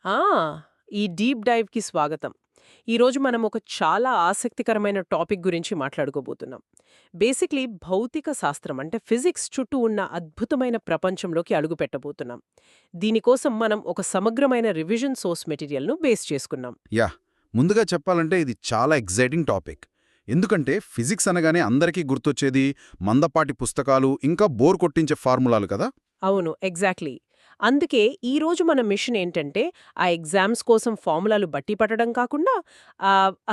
ఆ! ఈ డీప్ డైవ్‌కి స్వాగతం. ఈరోజు మనం ఒక చాలా ఆసక్తికరమైన టాపిక్ గురించి మాట్లాడుకోబోతున్నాం. బేసిక్‌లీ భౌతిక శాస్త్రం అంటే ఫిజిక్స్ చుట్టూ ఉన్న అద్భుతమైన ప్రపంచంలోకి అడుగుపెట్టబోతున్నాం. దీనికోసం మనం ఒక సమగ్రమైన రివిజన్ సోర్స్ మెటీరియల్‌ను బేస్ చేసుకున్నాం. యాహ్! ముందుగా చెప్పాలంటే ఇది చాలా ఎక్సైటింగ్ టాపిక్. ఎందుకంటే ఫిజిక్స్ అనగానే అందరికీ గుర్తొచ్చేది మందపాటి పుస్తకాలు, ఇంకా బోర్ కొట్టించే ఫార్ములాలు కదా! అవును. ఎగ్జాక్ట్‌లీ. అందుకే ఈరోజు మన మిషన్ ఏంటంటే, ఆ ఎగ్జామ్స్ కోసం ఫార్ములాలు బట్టి పట్టడం కాకుండా,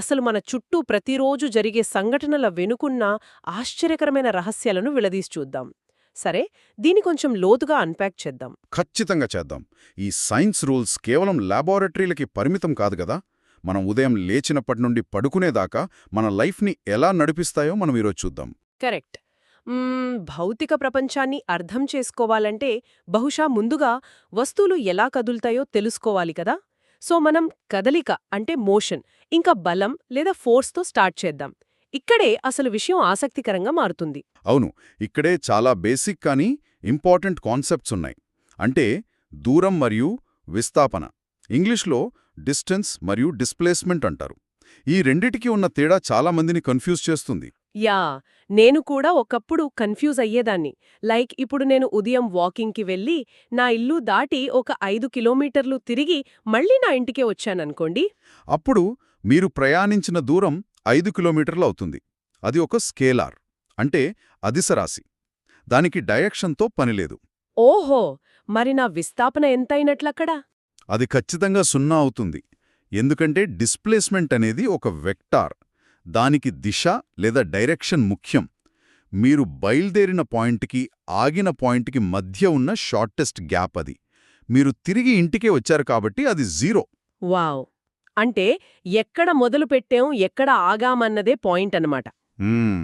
అసలు మన చుట్టూ ప్రతిరోజు జరిగే సంఘటనల వెనుకున్న ఆశ్చర్యకరమైన రహస్యాలను విడదీసి చూద్దాం. సరే, దీన్ని కొంచెం లోతుగా అన్‌ప్యాక్ చేద్దాం. ఖచ్చితంగా చేద్దాం. ఈ సైన్స్ రూల్స్ కేవలం లాబొరేటరీలకి పరిమితం కాదు గదా! మనం ఉదయం లేచినప్పటి నుండి పడుకునేదాకా మన లైఫ్‌ని ఎలా నడిపిస్తాయో మనం ఈరోజు చూద్దాం. కరెక్ట్. భౌతిక ప్రపంచాన్ని అర్థం చేసుకోవాలంటే బహుశా ముందుగా వస్తువులు ఎలా కదులుతాయో తెలుసుకోవాలి కదా. సో మనం కదలిక అంటే మోషన్, ఇంకా బలం లేదా ఫోర్స్తో స్టార్ట్ చేద్దాం. ఇక్కడే అసలు విషయం ఆసక్తికరంగా మారుతుంది. అవును, ఇక్కడే చాలా బేసిక్ కానీ ఇంపార్టెంట్ కాన్సెప్ట్స్ ఉన్నాయి. అంటే దూరం మరియు విస్థాపన. ఇంగ్లీష్లో డిస్టెన్స్ మరియు డిస్ప్లేస్మెంట్ అంటారు. ఈ రెండిటికి ఉన్న తేడా చాలా మందిని కన్ఫ్యూజ్ చేస్తుంది. యా, నేను కూడా ఒకప్పుడు కన్ఫ్యూజ్ అయ్యేదాన్ని. లైక్ ఇప్పుడు నేను ఉదయం వాకింగ్కి వెళ్ళి నా ఇల్లు దాటి ఒక 5 కిలోమీటర్లు తిరిగి మళ్ళీ నా ఇంటికే వచ్చాననుకోండి. అప్పుడు మీరు ప్రయాణించిన దూరం 5 కిలోమీటర్లు అవుతుంది. అది ఒక స్కేలార్, అంటే అదిశరాశి. దానికి డైరెక్షన్తో పనిలేదు. ఓహో, మరి నా విస్థాపన ఎంతైనట్లక్కడ? అది ఖచ్చితంగా 0 అవుతుంది. ఎందుకంటే డిస్ప్లేస్మెంట్ అనేది ఒక వెక్టార్. దానికి దిశ లేదా డైరెక్షన్ ముఖ్యం. మీరు బయల్దేరిన పాయింట్కి ఆగిన పాయింట్కి మధ్య ఉన్న షార్టెస్ట్ గ్యాప్ అది. మీరు తిరిగి ఇంటికే వచ్చారు కాబట్టి అది 0. వావ్! అంటే ఎక్కడ మొదలు పెట్టాం, ఎక్కడ ఆగామన్నదే పాయింట్ అన్నమాట. మ్మ్.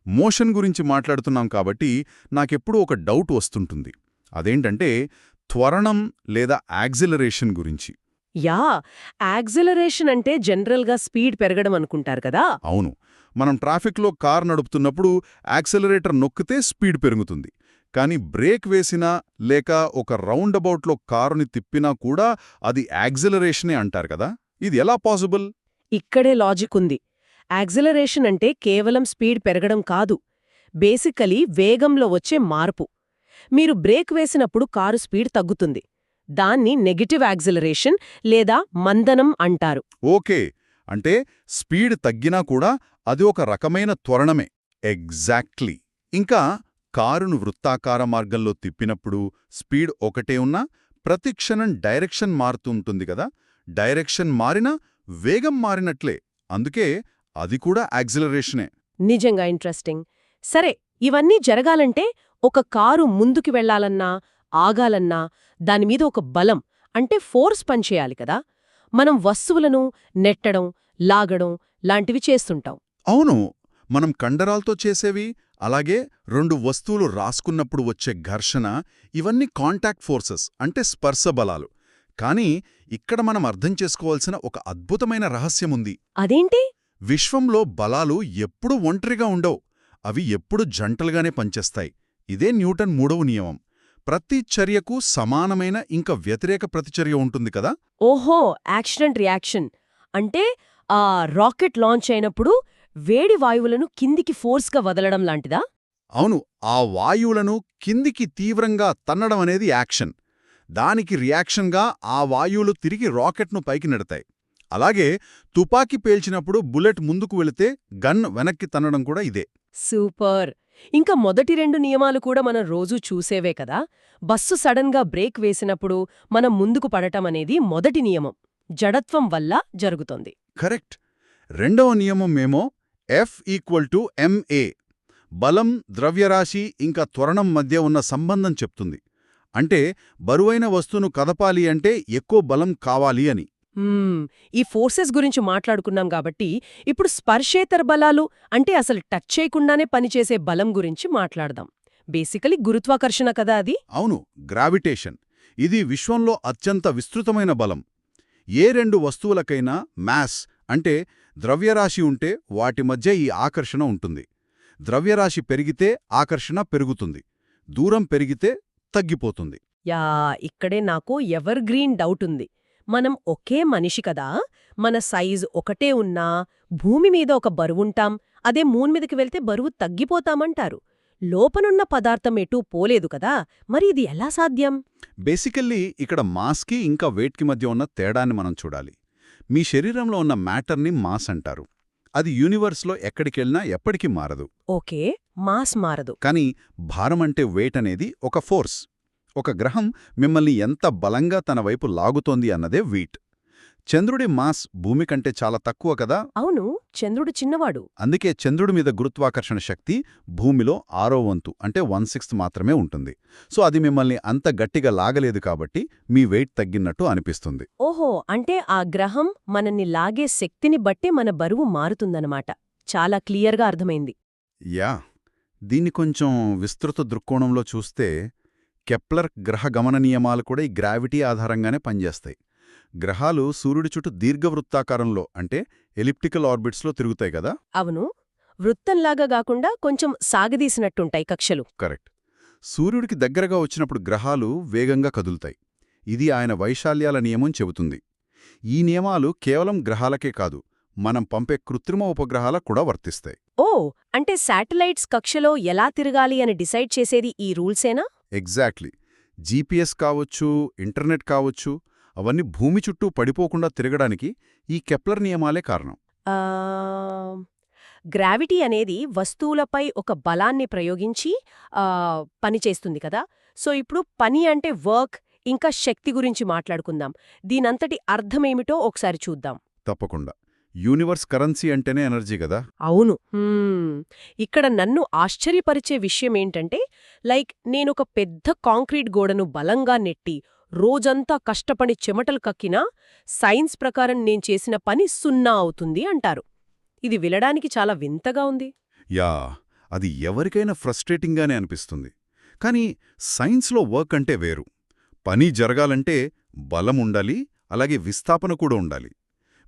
మోషన్ గురించి మాట్లాడుతున్నాం కాబట్టి నాకెప్పుడూ ఒక డౌట్ వస్తుంటుంది. అదేంటంటే త్వరణం లేదా యాక్సిలరేషన్ గురించి. యా, యాక్సిలరేషన్ అంటే జనరల్గా స్పీడ్ పెరగడం అనుకుంటారు కదా. అవును, మనం ట్రాఫిక్లో కార్ నడుపుతున్నప్పుడు యాక్సిలరేటర్ నొక్కితే స్పీడ్ పెరుగుతుంది. కానీ బ్రేక్ వేసినా లేక ఒక రౌండ్ అబౌట్లో కారుని తిప్పినా కూడా అది యాక్సిలరేషనే అంటారు కదా. ఇది ఎలా పాసిబుల్? ఇక్కడే లాజిక్ ఉంది. యాక్సిలరేషన్ అంటే కేవలం స్పీడ్ పెరగడం కాదు. బేసికలీ వేగంలో వచ్చే మార్పు. మీరు బ్రేక్ వేసినప్పుడు కారు స్పీడ్ తగ్గుతుంది. దాన్ని నెగెటివ్ యాక్సిలరేషన్ లేదా మందనం అంటారు. ఓకే, అంటే స్పీడ్ తగ్గినా కూడా అది ఒక రకమైన త్వరణమే. ఎగ్జాక్ట్లీ. ఇంకా కారును వృత్తాకార మార్గంలో తిప్పినప్పుడు స్పీడ్ ఒకటే ఉన్నా ప్రతిక్షణం డైరెక్షన్ మారుతూ ఉంటుంది కదా. డైరెక్షన్ మారినా వేగం మారినట్లే. అందుకే అది కూడా యాక్సిలరేషనే. నిజంగా ఇంట్రెస్టింగ్. సరే, ఇవన్నీ జరగాలంటే ఒక కారు ముందుకు వెళ్లాలన్నా, ఆగాలన్నా దానిమీద ఒక బలం అంటే ఫోర్స్ పనిచేయాలి కదా. మనం వస్తువులను నెట్టడం, లాగడం లాంటివి చేస్తుంటాం. అవును, మనం కండరాలతో చేసేవి, అలాగే రెండు వస్తువులు రాసుకున్నప్పుడు వచ్చే ఘర్షణ, ఇవన్నీ కాంటాక్ట్ ఫోర్సెస్ అంటే స్పర్శ బలాలు. కానీ ఇక్కడ మనం అర్థం చేసుకోవాల్సిన ఒక అద్భుతమైన రహస్యముంది. అదేంటి? విశ్వంలో బలాలు ఎప్పుడూ ఒంటరిగా ఉండవు. అవి ఎప్పుడూ జంటలుగానే పనిచేస్తాయి. ఇదే న్యూటన్ 3వ నియమం. ప్రతి చర్యకు సమానమైన ఇంకా వ్యతిరేక ప్రతిచర్య ఉంటుంది కదా. ఓహో, యాక్షన్ అండ్ రియాక్షన్. అంటే ఆ రాకెట్ లాంచ్ అయినప్పుడు వేడి వాయువులను కిందికి ఫోర్స్గా వదలడం లాంటిదా? అవును, ఆ వాయువులను కిందికి తీవ్రంగా తన్నడం అనేది యాక్షన్. దానికి రియాక్షన్గా ఆ వాయువులు తిరిగి రాకెట్ను పైకి నెడతాయి. అలాగే తుపాకీ పేల్చినప్పుడు బుల్లెట్ ముందుకు వెళితే గన్ వెనక్కి తన్నడం కూడా ఇదే. సూపర్! ఇంకా మొదటి 2 నియమాలు కూడా మనం రోజూ చూసేవే కదా. బస్సు సడన్గా బ్రేక్ వేసినప్పుడు మనం ముందుకు పడటం అనేది మొదటి నియమం. జడత్వం వల్ల జరుగుతోంది. కరెక్ట్. రెండవ నియమమేమో F=ma. బలం, ద్రవ్యరాశి ఇంకా త్వరణం మధ్య ఉన్న సంబంధం చెప్తుంది. అంటే బరువైన వస్తువును కదపాలి అంటే ఎక్కువ బలం కావాలి అని. ఈ ఫోర్సెస్ గురించి మాట్లాడుకున్నాం కాబట్టి ఇప్పుడు స్పర్శేతర బలాలు అంటే అసలు టచ్ చేయకుండానే పనిచేసే బలం గురించి మాట్లాడదాం. బేసికలీ గురుత్వాకర్షణ కదా అది. అవును, గ్రావిటేషన్. ఇది విశ్వంలో అత్యంత విస్తృతమైన బలం. ఏ రెండు వస్తువులకైనా మాస్ అంటే ద్రవ్యరాశి ఉంటే వాటి మధ్య ఈ ఆకర్షణ ఉంటుంది. ద్రవ్యరాశి పెరిగితే ఆకర్షణ పెరుగుతుంది, దూరం పెరిగితే తగ్గిపోతుంది. యా, ఇక్కడే నాకు ఎవర్ గ్రీన్ డౌట్ ఉంది. మనం ఒకే మనిషి కదా, మన సైజ్ ఒకటే ఉన్నా భూమి మీద ఒక బరువుంటాం, అదే మూన్ మీదకి వెళ్తే బరువు తగ్గిపోతామంటారు. లోపనున్న పదార్థం ఎటూ పోలేదు కదా, మరి ఇది ఎలా సాధ్యం? బేసికల్లీ ఇక్కడ మాస్కి ఇంకా వెయిట్కి మధ్య ఉన్న తేడాన్ని మనం చూడాలి. మీ శరీరంలో ఉన్న మ్యాటర్ని మాస్ అంటారు. అది యూనివర్స్లో ఎక్కడికెళ్ళినా ఎప్పటికీ మారదు. ఓకే, మాస్ మారదు. కానీ భారం అంటే వెయిట్ అనేది ఒక ఫోర్స్. ఒక గ్రహం మిమ్మల్ని ఎంత బలంగా తన వైపు లాగుతోంది అన్నదే వెయిట్. చంద్రుడి మాస్ భూమి కంటే చాలా తక్కువ కదా. అవును, చంద్రుడు చిన్నవాడు. అందుకే చంద్రుడి మీద గురుత్వాకర్షణ శక్తి భూమిలో 6వ వంతు అంటే 1/6 మాత్రమే ఉంటుంది. సో అది మిమ్మల్ని అంత గట్టిగా లాగలేదు కాబట్టి మీ వెయిట్ తగ్గినట్టు అనిపిస్తుంది. ఓహో, అంటే ఆ గ్రహం మనల్ని లాగే శక్తిని బట్టే మన బరువు మారుతుందన్నమాట. చాలా క్లియర్గా అర్థమైంది. యా, దీన్ని కొంచెం విస్తృత దృక్కోణంలో చూస్తే కెప్లర్ గ్రహ గమన నియమాలు కూడా ఈ గ్రావిటీ ఆధారంగానే పనిచేస్తాయి. గ్రహాలు సూర్యుడి చుట్టూ దీర్ఘవృత్తాకారంలో అంటే ఎలిప్టికల్ ఆర్బిట్స్లో తిరుగుతాయి కదా. అవును, వృత్తంలాగా గాకుండా కొంచెం సాగదీసినట్టుంటాయి కక్షలు. కరెక్ట్. సూర్యుడికి దగ్గరగా వచ్చినప్పుడు గ్రహాలు వేగంగా కదులుతాయి. ఇది ఆయన వైశాల్యాల నియమం చెబుతుంది. ఈ నియమాలు కేవలం గ్రహాలకే కాదు, మనం పంపే కృత్రిమ ఉపగ్రహాలకు కూడా వర్తిస్తాయి. ఓ, అంటే శాటిలైట్స్ కక్షలో ఎలా తిరగాలి అని డిసైడ్ చేసేది ఈ రూల్సేనా? ఎగ్జాక్ట్లీ. జీపీఎస్ కావచ్చు, ఇంటర్నెట్ కావచ్చు, అవన్నీ భూమి చుట్టూ పడిపోకుండా తిరగడానికి ఈ కెప్లర్ నియమాలే కారణం. ఆ, గ్రావిటీ అనేది వస్తువులపై ఒక బలాన్ని ప్రయోగించి పనిచేస్తుంది కదా. సో ఇప్పుడు పని అంటే వర్క్ ఇంకా శక్తి గురించి మాట్లాడుకుందాం. దీనంతటి అర్థమేమిటో ఒకసారి చూద్దాం. తప్పకుండా. యూనివర్స్ కరెన్సీ అంటేనే ఎనర్జీ కదా. అవును. ఇక్కడ నన్ను ఆశ్చర్యపరిచే విషయమేంటంటే, నేనొక పెద్ద కాంక్రీట్ గోడను బలంగా నెట్టి రోజంతా కష్టపడి చెమటలు కక్కినా సైన్స్ ప్రకారం నేను చేసిన పని 0 అవుతుంది అంటారు. ఇది వినడానికి చాలా వింతగా ఉంది. యా, అది ఎవరికైనా ఫ్రస్ట్రేటింగ్గానే అనిపిస్తుంది. కానీ సైన్స్లో వర్క్ అంటే వేరు. పని జరగాలంటే బలం ఉండాలి, అలాగే విస్థాపన కూడా ఉండాలి.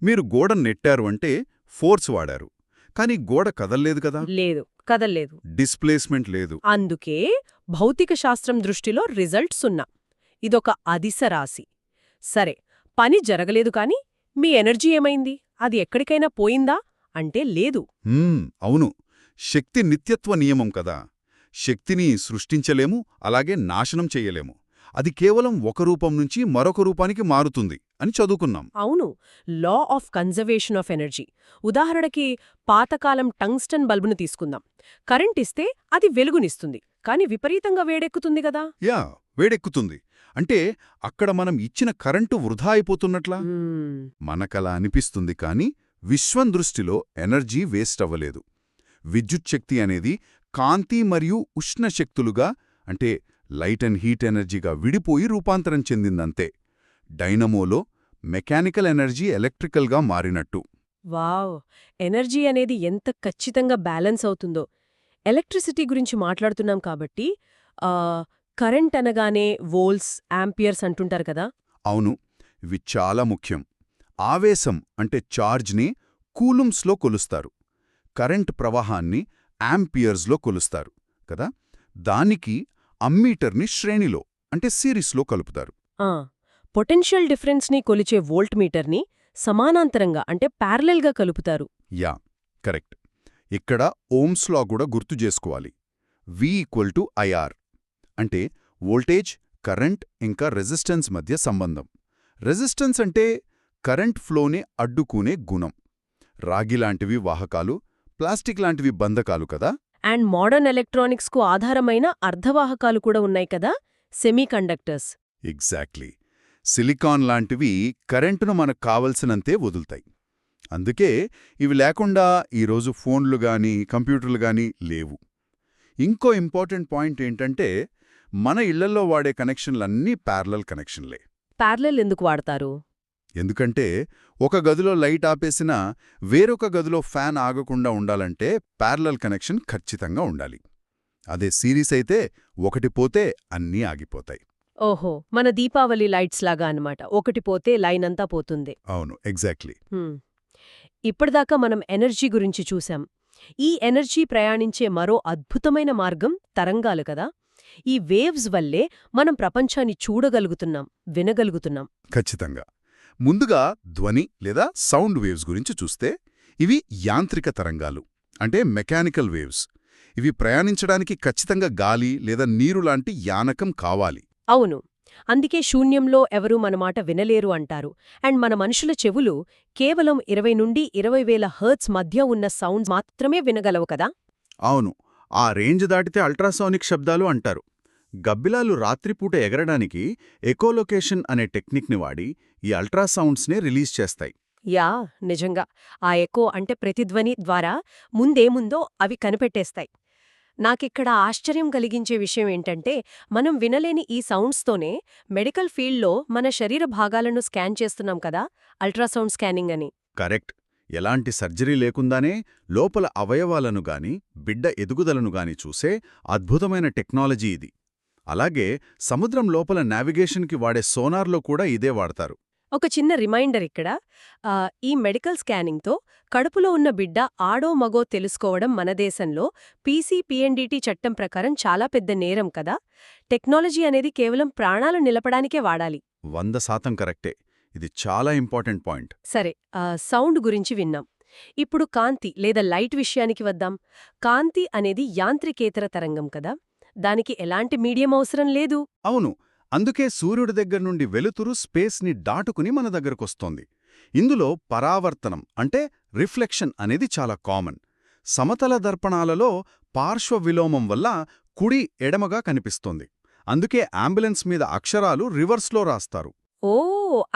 మీరు గోడ నెట్టారు అంటే ఫోర్స్ వాడారు, కానీ గోడ కదల్లేదు కదా. లేదు, కదల్లేదు. డిస్ప్లేస్మెంట్ లేదు. అందుకే భౌతిక శాస్త్రం దృష్టిలో రిజల్ట్ 0. ఇదొక అదిశ రాశి. సరే, పని జరగలేదు కాని మీ ఎనర్జీ ఏమైంది? అది ఎక్కడికైనా పోయిందా అంటే లేదు. అవును, శక్తి నిత్యత్వ నియమం కదా. శక్తిని సృష్టించలేము, అలాగే నాశనం చెయ్యలేము. అది కేవలం ఒక రూపం నుంచి మరొక రూపానికి మారుతుంది అని చదువుకున్నాం. అవును, law of conservation of energy. ఉదాహరణకి పాతకాలం టంగ్స్టన్ బల్బును తీసుకుందాం. కరెంట్ ఇస్తే అది వెలుగునిస్తుంది, కాని విపరీతంగా వేడెక్కుతుంది కదా. యా, వేడెక్కుతుంది. అంటే అక్కడ మనం ఇచ్చిన కరెంటు వృధా అయిపోతున్నట్లా. మనకలా అనిపిస్తుంది, కాని విశ్వం దృష్టిలో ఎనర్జీ వేస్ట్ అవ్వలేదు. విద్యుచ్ఛక్తి అనేది కాంతి మరియు ఉష్ణ శక్తులుగా, అంటే లైట్ అండ్ హీట్ ఎనర్జీగా విడిపోయి రూపాంతరం చెందిందంతే. డైనమోలో మెకానికల్ ఎనర్జీ ఎలక్ట్రికల్గా మారినట్టు. వావ్, ఎనర్జీ అనేది ఎంత ఖచ్చితంగా బ్యాలెన్స్ అవుతుందో. ఎలక్ట్రిసిటీ గురించి మాట్లాడుతున్నాం కాబట్టి కరెంట్ అనగానే వోల్ట్స్, యాంపియర్స్ అంటుంటారు కదా. అవును, ఇవి చాలా ముఖ్యం. ఆవేశం అంటే ఛార్జ్ని కూలుమ్స్లో కొలుస్తారు. కరెంట్ ప్రవాహాన్ని యాంపియర్స్లో కొలుస్తారు కదా. దానికి అమ్మీటర్ని శ్రేణిలో అంటే సిరీస్లో కలుపుతారు. పొటెన్షియల్ డిఫరెన్స్ని కొలిచే వోల్ట్ మీటర్ని సమానాంతరంగా అంటే ప్యారలెల్గా కలుపుతారు. Yeah, correct. ఇక్కడ ఓమ్స్ లా కూడా గుర్తు చేసుకోవాలి. V=IR అంటే వోల్టేజ్, కరెంట్ ఇంకా రెసిస్టెన్స్ మధ్య సంబంధం. రెసిస్టెన్స్ అంటే కరెంట్ ఫ్లోని అడ్డుకునే గుణం. రాగిలాంటివి వాహకాలు, ప్లాస్టిక్ లాంటివి బంధకాలు కదా. అండ్ మోడర్న్ ఎలక్ట్రానిక్స్కు ఆధారమైన అర్ధవాహకాలు కూడా ఉన్నాయి కదా, సెమీకండక్టర్స్. ఎగ్జాక్ట్లీ. సిలికాన్ లాంటివి కరెంటును మనకు కావలసినంతే వదులుతాయి. అందుకే ఇవి లేకుండా ఈరోజు ఫోన్లు గానీ కంప్యూటర్లు గానీ లేవు. ఇంకో ఇంపార్టెంట్ పాయింట్ ఏంటంటే, మన ఇళ్లల్లో వాడే కనెక్షన్లన్నీ ప్యారలల్ కనెక్షన్లే. ప్యారలెల్ ఎందుకు వాడతారు? ఎందుకంటే ఒక గదిలో లైట్ ఆపేసినా వేరొక గదిలో ఫ్యాన్ ఆగకుండా ఉండాలంటే ప్యారలల్ కనెక్షన్ ఖచ్చితంగా ఉండాలి. అదే సిరీస్ అయితే ఒకటి పోతే అన్నీ ఆగిపోతాయి. ఓహో, మన దీపావళి లైట్స్ లాగా అన్నమాట. ఒకటి పోతే లైన్ అంతా పోతుంది. అవును, ఎగ్జాక్ట్లీ. ఇప్పటిదాకా మనం ఎనర్జీ గురించి చూశాం. ఈ ఎనర్జీ ప్రయాణించే మరో అద్భుతమైన మార్గం తరంగాలు కదా. ఈ వేవ్స్ వల్లే మనం ప్రపంచాన్ని చూడగలుగుతున్నాం, వినగలుగుతున్నాం. ఖచ్చితంగా. ముందుగా ధ్వని లేదా సౌండ్ వేవ్స్ గురించి చూస్తే ఇవి యాంత్రిక తరంగాలు అంటే మెకానికల్ వేవ్స్. ఇవి ప్రయాణించడానికి ఖచ్చితంగా గాలి లేదా నీరు లాంటి యానకం కావాలి. అవును. అందుకే శూన్యంలో ఎవరూ మన మాట వినలేరు అంటారు. అండ్ మన మనుషుల చెవులు కేవలం 20 నుండి 20,000 హెర్ట్జ్ మధ్య ఉన్న సౌండ్స్ మాత్రమే వినగలవు కదా. అవును, ఆ రేంజ్ దాటితే అల్ట్రాసోనిక్ శబ్దాలు అంటారు. గబ్బిలాలు రాత్రిపూట ఎగరడానికి ఎకోలొకేషన్ అనే టెక్నిక్ని వాడి ఈ అల్ట్రాసౌండ్స్నే రిలీజ్ చేస్తాయి. యా, నిజంగా. ఆ ఎకో అంటే ప్రతిధ్వని ద్వారా ముందేముందో అవి కనిపెట్టేస్తాయి. నాకిక్కడ ఆశ్చర్యం కలిగించే విషయం ఏంటంటే, మనం వినలేని ఈ సౌండ్స్తోనే మెడికల్ ఫీల్డ్లో మన శరీర భాగాలను స్కాన్ చేస్తున్నాం కదా, అల్ట్రాసౌండ్ స్కానింగ్ అని. కరెక్ట్. ఎలాంటి సర్జరీ లేకుండానే లోపల అవయవాలను గాని బిడ్డ ఎదుగుదలను గాని చూసే అద్భుతమైన టెక్నాలజీ ఇది. అలాగే సముద్రం లోపల నావిగేషన్కి వాడే సోనార్లో కూడా ఇదే వాడతారు. ఒక చిన్న రిమైండర్ ఇక్కడ. ఈ మెడికల్ స్కానింగ్తో కడుపులో ఉన్న బిడ్డ ఆడో మగో తెలుసుకోవడం మన దేశంలో పీసీపీఎన్డీటీ చట్టం ప్రకారం చాలా పెద్ద నేరం కదా. టెక్నాలజీ అనేది కేవలం ప్రాణాలు నిలపడానికే వాడాలి. 100% కరెక్టే. ఇది చాలా ఇంపార్టెంట్ పాయింట్. సరే, సౌండ్ గురించి విన్నాం. ఇప్పుడు కాంతి లేదా లైట్ విషయానికి వద్దాం. కాంతి అనేది యాంత్రికేతర తరంగం కదా. దానికి ఎలాంటి మీడియం అవసరం లేదు. అవును, అందుకే సూర్యుడి దగ్గర నుండి వెలుతురు స్పేస్ని దాటుకుని మన దగ్గరకొస్తోంది. ఇందులో పరావర్తనం అంటే రిఫ్లెక్షన్ అనేది చాలా కామన్. సమతల దర్పణాలలో పార్శ్వ విలోమం వల్ల కుడి ఎడమగా కనిపిస్తోంది. అందుకే అంబులెన్స్ మీద అక్షరాలు రివర్స్లో రాస్తారు. ఓ,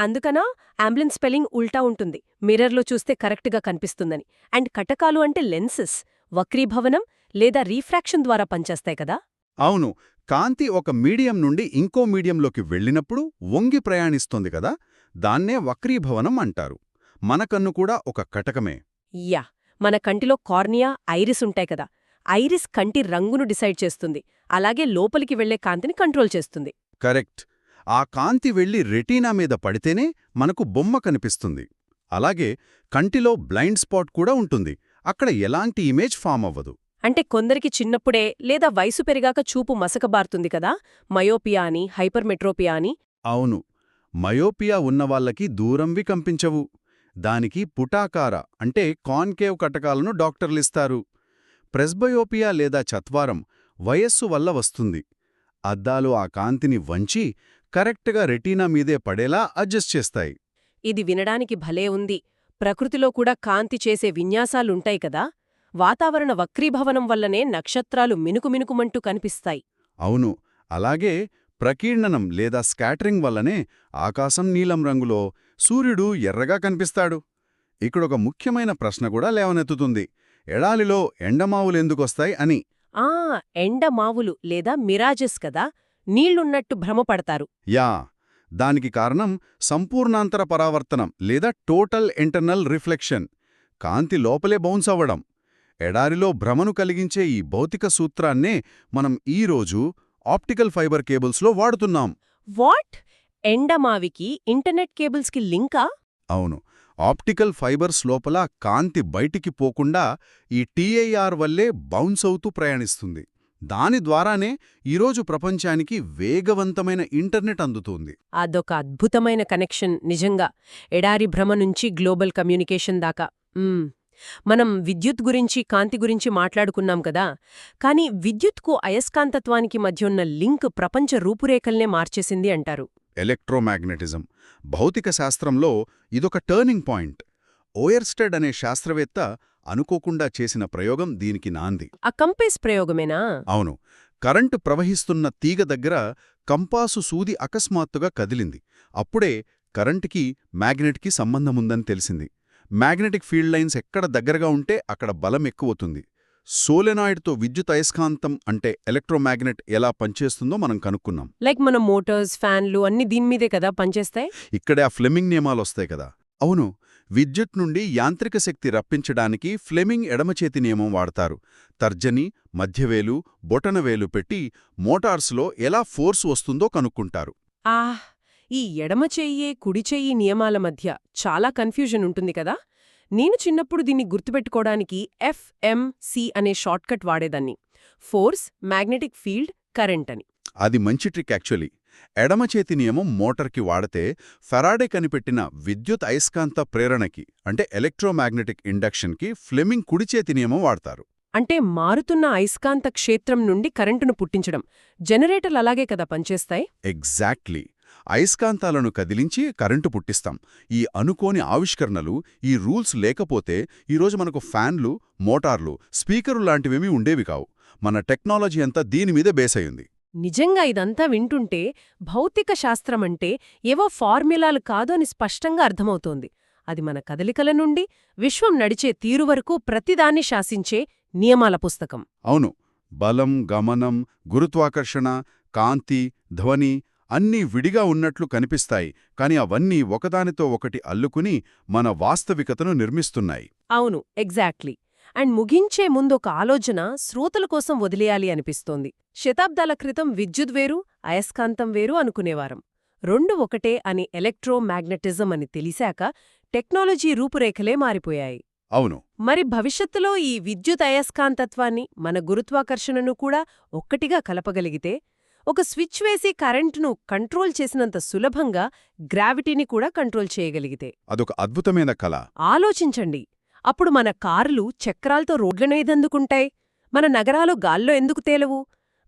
అందుకనా అంబులెన్స్ స్పెల్లింగ్ ఉల్టా ఉంటుంది, మిర్రర్లో చూస్తే కరెక్ట్గా కనిపిస్తుందని. అండ్ కటకాలు అంటే లెన్సెస్ వక్రీభవనం లేదా రీఫ్రాక్షన్ ద్వారా పనిచేస్తాయి కదా. అవును, కాంతి ఒక మీడియం నుండి ఇంకో మీడియంలోకి వెళ్ళినప్పుడు వంగి ప్రయాణిస్తోంది కదా, దాన్నే వక్రీభవనం అంటారు. మన కన్ను కూడా ఒక కటకమే. యా, మన కంటిలో కార్నియా, ఐరిస్ ఉంటాయి కదా. ఐరిస్ కంటి రంగును డిసైడ్ చేస్తుంది, అలాగే లోపలికి వెళ్లే కాంతిని కంట్రోల్ చేస్తుంది. కరెక్ట్. ఆ కాంతి వెళ్లి రెటీనా మీద పడితేనే మనకు బొమ్మ కనిపిస్తుంది. అలాగే కంటిలో బ్లైండ్ స్పాట్ కూడా ఉంటుంది, అక్కడ ఎలాంటి ఇమేజ్ ఫామ్ అవ్వదు. అంటే కొందరికి చిన్నప్పుడే లేదా వయసు పెరిగాక చూపు మసకబారుతుంది కదా, మయోపియా అని, హైపర్మెట్రోపియా అని. అవును, మయోపియా ఉన్నవాళ్లకి దూరంవి కంపించవు. దానికి పుటాకార అంటే కాన్కేవ్ కటకాలను డాక్టర్లిస్తారు. ప్రెస్బయోపియా లేదా చత్వారం వయస్సు వల్ల వస్తుంది. అద్దాలు ఆ కాంతిని వంచి కరెక్ట్గా రెటీనా మీదే పడేలా అడ్జస్ట్ చేస్తాయి. ఇది వినడానికి భలే ఉంది. ప్రకృతిలో కూడా కాంతి చేసే విన్యాసాలుంటాయి కదా. వాతావరణ వక్రీభవనం వల్లనే నక్షత్రాలు మినుకుమినుకుమంటూ కనిపిస్తాయి. అవును, అలాగే ప్రకీర్ణనం లేదా స్కాటరింగ్ వల్లనే ఆకాశం నీలం రంగులో, సూర్యుడు ఎర్రగా కనిపిస్తాడు. ఇక్కడొక ముఖ్యమైన ప్రశ్న కూడా లేవనెత్తుతుంది: ఎడాలిలో ఎండమావులెందుకొస్తాయి అని. ఎండమావులు లేదా మిరాజెస్ కదా, నీళ్లున్నట్టు భ్రమపడతారు. యా, దానికి కారణం సంపూర్ణాంతర పరావర్తనం లేదా టోటల్ ఇంటర్నల్ రిఫ్లెక్షన్. కాంతి లోపలే బౌన్స్ అవ్వడం. ఎడారిలో భ్రమను కలిగించే ఈ భౌతిక సూత్రాన్నే మనం ఈరోజు ఆప్టికల్ ఫైబర్ కేబుల్స్లో వాడుతున్నాం. వాట్? ఎండమావికి ఇంటర్నెట్ కేబుల్స్కి లింకా? అవును, ఆప్టికల్ ఫైబర్స్ లోపల కాంతి బయటికి పోకుండా ఈ టీఐఆర్ వల్లే బౌన్స్ అవుతూ ప్రయాణిస్తుంది. దాని ద్వారానే ఈరోజు ప్రపంచానికి వేగవంతమైన ఇంటర్నెట్ అందుతుంది. అదొక అద్భుతమైన కనెక్షన్ నిజంగా. ఎడారి భ్రమ నుంచి గ్లోబల్ కమ్యూనికేషన్ దాకా. మనం విద్యుత్ గురించి, కాంతి గురించి మాట్లాడుకున్నాం కదా, కానీ విద్యుత్కు అయస్కాంతత్వానికి మధ్యున్న లింక్ ప్రపంచ రూపురేఖల్నే మార్చేసింది అంటారు. ఎలక్ట్రోమాగ్నెటిజం భౌతిక శాస్త్రంలో ఇదొక టర్నింగ్ పాయింట్. ఓయర్స్టెడ్ అనే శాస్త్రవేత్త అనుకోకుండా చేసిన ప్రయోగం దీనికి నాంది. ఆ కంపేస్ ప్రయోగమేనా? అవును, కరెంటు ప్రవహిస్తున్న తీగ దగ్గర కంపాసు సూది అకస్మాత్తుగా కదిలింది. అప్పుడే కరెంటుకి మ్యాగ్నెట్కి సంబంధముందని తెలిసింది. మ్యాగ్నెటిక్ ఫీల్డ్ లైన్స్ ఎక్కడ దగ్గరగా ఉంటే అక్కడ బలం ఎక్కువవుతుంది. సోలెనాయిడ్తో విద్యుత్ అయస్కాంతం అంటే ఎలక్ట్రోమాగ్నెట్ ఎలా పనిచేస్తుందో మనం కనుక్కున్నాం. లైక్ మన మోటార్స్, ఫ్యాన్లు అన్ని దీనిమీదే కదా పనిచేస్తాయి. ఇక్కడే ఆ ఫ్లెమింగ్ నియమాలొస్తాయి కదా. అవును, విద్యుత్ నుండి యాంత్రిక శక్తి రప్పించడానికి ఫ్లెమింగ్ ఎడమచేతి నియమం వాడతారు. తర్జని, మధ్యవేలు, బొటనవేలు పెట్టి మోటార్స్లో ఎలా ఫోర్స్ వస్తుందో కనుక్కుంటారు. ఈ ఎడమ చెయ్యే కుడి చెయ్యి నియమాల మధ్య చాలా కన్ఫ్యూజన్ ఉంటుంది కదా. నేను చిన్నప్పుడు దీన్ని గుర్తుపెట్టుకోవడానికి FMC అనే షార్ట్కట్ వాడేదాన్ని. ఫోర్స్, మ్యాగ్నెటిక్ ఫీల్డ్, కరెంట్ అని. అది మంచి ట్రిక్ యాక్చువల్లీ. ఎడమ చేతి నియమం మోటార్కి వాడితే ఫెరాడే కనిపెట్టిన విద్యుత్ అయస్కాంత ప్రేరణకి అంటే ఎలక్ట్రోమాగ్నెటిక్ ఇండక్షన్కి ఫ్లెమింగ్ కుడి చేతి నియమం వాడతారు. అంటే మారుతున్న అయస్కాంత క్షేత్రం నుండి కరెంటును పుట్టించడం. జనరేటర్లు అలాగే కదా పనిచేస్తాయి? ఎగ్జాక్ట్లీ. అయస్కాంతాలను కదిలించి కరెంటు పుట్టిస్తాం. ఈ అనుకోని ఆవిష్కరణలు, ఈ రూల్స్ లేకపోతే ఈరోజు మనకు ఫ్యాన్లు, మోటార్లు, స్పీకరు లాంటివేమీ ఉండేవి కావు. మన టెక్నాలజీ అంతా దీనిమీదే బేసయ్యింది. నిజంగా ఇదంతా వింటుంటే భౌతిక శాస్త్రమంటే ఏవో ఫార్ములాలు కాదు అని స్పష్టంగా అర్థమవుతోంది. అది మన కదలికల నుండి విశ్వం నడిచే తీరు వరకు ప్రతిదాన్ని శాసించే నియమాల పుస్తకం. అవును. బలం, గమనం, గురుత్వాకర్షణ, కాంతి, ధ్వని అన్నీ విడిగా ఉన్నట్లు కనిపిస్తాయి, కాని అవన్నీ ఒకదానితో ఒకటి అల్లుకుని మన వాస్తవికతను నిర్మిస్తున్నాయి. అవును, ఎగ్జాక్ట్లీ. అండ్ ముగించే ముందొక ఆలోచన శ్రోతల కోసం వదిలేయాలి అనిపిస్తోంది. శతాబ్దాల క్రితం విద్యుద్వేరు, అయస్కాంతం వేరు అనుకునేవారం. రెండు ఒకటే అని ఎలక్ట్రోమాగ్నెటిజం అని తెలిసాక టెక్నాలజీ రూపురేఖలే మారిపోయాయి. అవును. మరి భవిష్యత్తులో ఈ విద్యుత్ అయస్కాంతత్వాన్ని, మన గురుత్వాకర్షణను కూడా ఒక్కటిగా కలపగలిగితే, ఒక స్విచ్ వేసి కరెంటును కంట్రోల్ చేసినంత సులభంగా గ్రావిటీని కూడా కంట్రోల్ చేయగలిగితే అదొక అద్భుతమైన కళ. ఆలోచించండి. అప్పుడు మన కార్లు చక్రాలతో రోడ్లను ఏదెందుకుంటాయి? మన నగరాలు గాల్లో ఎందుకు తేలవు?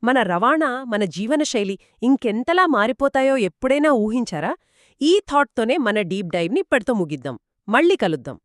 మన రవాణా, మన జీవనశైలి ఇంకెంతలా మారిపోతాయో ఎప్పుడైనా ఊహించారా? ఈ థాట్తోనే మన డీప్ డైవ్ని ఇప్పటితో ముగిద్దాం. మళ్ళీ కలుద్దాం.